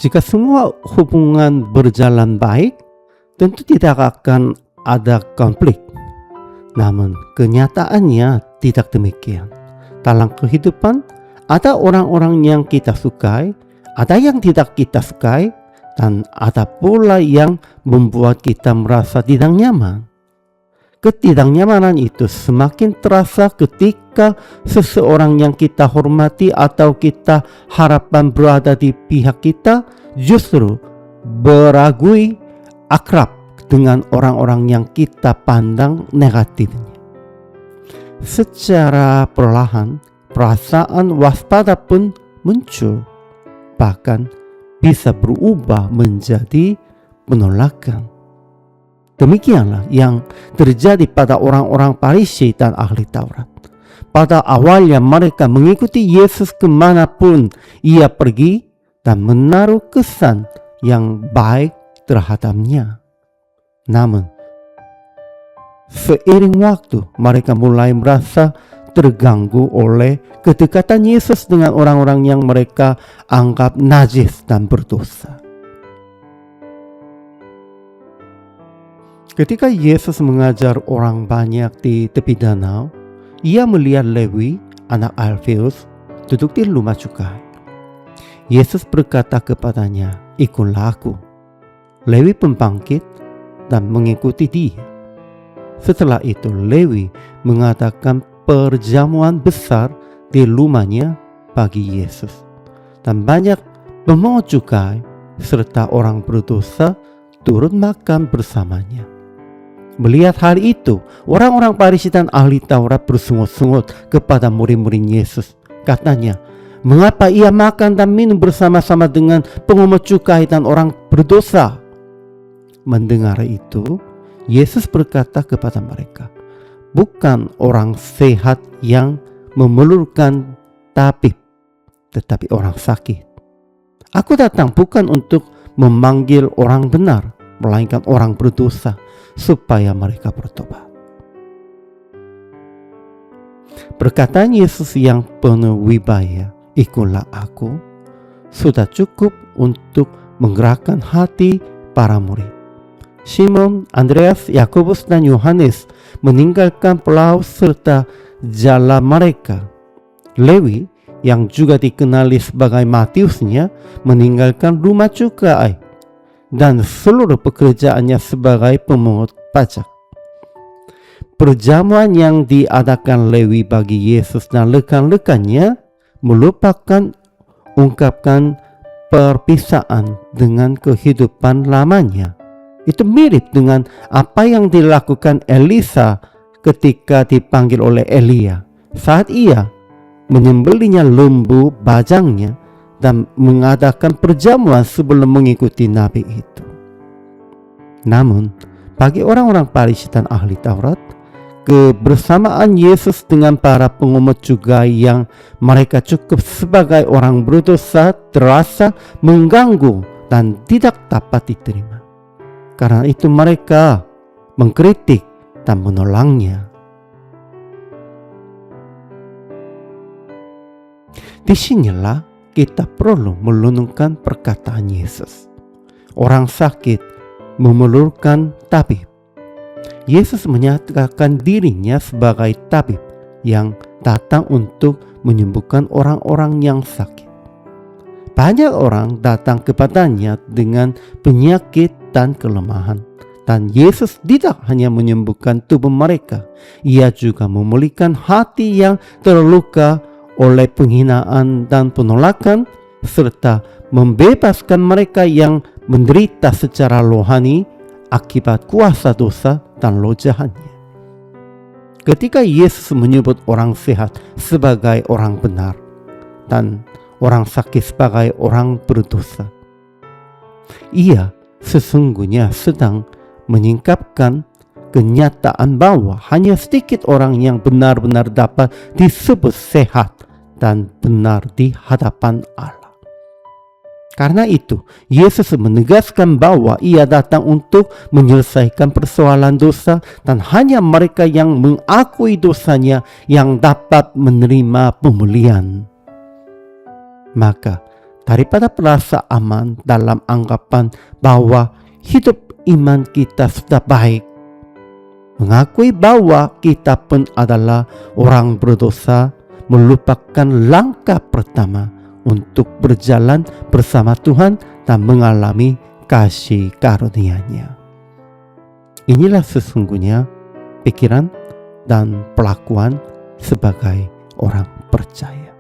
Jika semua hubungan berjalan baik, tentu tidak akan ada konflik. Namun kenyataannya tidak demikian. Dalam kehidupan, ada orang-orang yang kita sukai, ada yang tidak kita sukai, dan ada pula yang membuat kita merasa tidak nyaman. Ketidaknyamanan itu semakin terasa ketika seseorang yang kita hormati atau kita harapkan berada di pihak kita justru beragui akrab dengan orang-orang yang kita pandang negatifnya. Secara perlahan, perasaan waspada pun muncul, bahkan bisa berubah menjadi penolakan. Demikianlah yang terjadi pada orang-orang Farisi dan ahli Taurat. Pada awalnya mereka mengikuti Yesus kemanapun ia pergi dan menaruh kesan yang baik terhadapnya. Namun, seiring waktu mereka mulai merasa terganggu oleh kedekatan Yesus dengan orang-orang yang mereka anggap najis dan berdosa. Ketika Yesus mengajar orang banyak di tepi danau, ia melihat Lewi, anak Alfeus, duduk di rumah cukai. Yesus berkata kepadanya, "Ikutlah aku." Lewi pun bangkit dan mengikuti dia. Setelah itu Lewi mengadakan perjamuan besar di rumahnya bagi Yesus. Dan banyak pemungut cukai serta orang berdosa turut makan bersamanya. Melihat hal itu, orang-orang Farisi dan ahli Taurat bersungut-sungut kepada murid-murid Yesus. Katanya, "Mengapa ia makan dan minum bersama-sama dengan pemungut cukai dan orang berdosa?" Mendengar itu, Yesus berkata kepada mereka, "Bukan orang sehat yang memerlukan tabib, tetapi orang sakit. Aku datang bukan untuk memanggil orang benar, melainkan orang berdosa, supaya mereka bertobat." Perkataan Yesus yang penuh wibawa, "Ikutlah aku," sudah cukup untuk menggerakkan hati para murid. Simon, Andreas, Yakobus, dan Yohanes meninggalkan perahu serta jala mereka. Lewi, yang juga dikenali sebagai Matiusnya, meninggalkan rumah cukai dan seluruh pekerjaannya sebagai pemungut pajak. Perjamuan yang diadakan Lewi bagi Yesus dan rekan-rekannya merupakan ungkapan perpisahan dengan kehidupan lamanya. Itu mirip dengan apa yang dilakukan Elisa ketika dipanggil oleh Elia saat ia menyembelihnya lembu bajangnya dan mengadakan perjamuan sebelum mengikuti nabi itu. Namun, bagi orang-orang Farisi dan ahli Taurat, kebersamaan Yesus dengan para pemungut cukai yang mereka cukup sebagai orang berdosa terasa mengganggu dan tidak dapat diterima. Karena itu mereka mengkritik dan menolaknya. Disinilah kita perlu merenungkan perkataan Yesus. Orang sakit memerlukan tabib. Yesus menyatakan dirinya sebagai tabib yang datang untuk menyembuhkan orang-orang yang sakit. Banyak orang datang kepadanya dengan penyakit dan kelemahan. Dan Yesus tidak hanya menyembuhkan tubuh mereka, ia juga memulihkan hati yang terluka oleh penghinaan dan penolakan, serta membebaskan mereka yang menderita secara rohani akibat kuasa dosa dan roh jahatnya. Ketika Yesus menyebut orang sehat sebagai orang benar dan orang sakit sebagai orang berdosa, ia sesungguhnya sedang menyingkapkan kenyataan bahwa hanya sedikit orang yang benar-benar dapat disebut sehat dan benar di hadapan Allah. Karena itu, Yesus menegaskan bahwa ia datang untuk menyelesaikan persoalan dosa dan hanya mereka yang mengakui dosanya yang dapat menerima pemulihan. Maka, daripada merasa aman dalam anggapan bahwa hidup iman kita sudah baik, mengakui bahwa kita pun adalah orang berdosa merupakan langkah pertama untuk berjalan bersama Tuhan dan mengalami kasih karunia-Nya. Inilah sesungguhnya pikiran dan pelakuan sebagai orang percaya.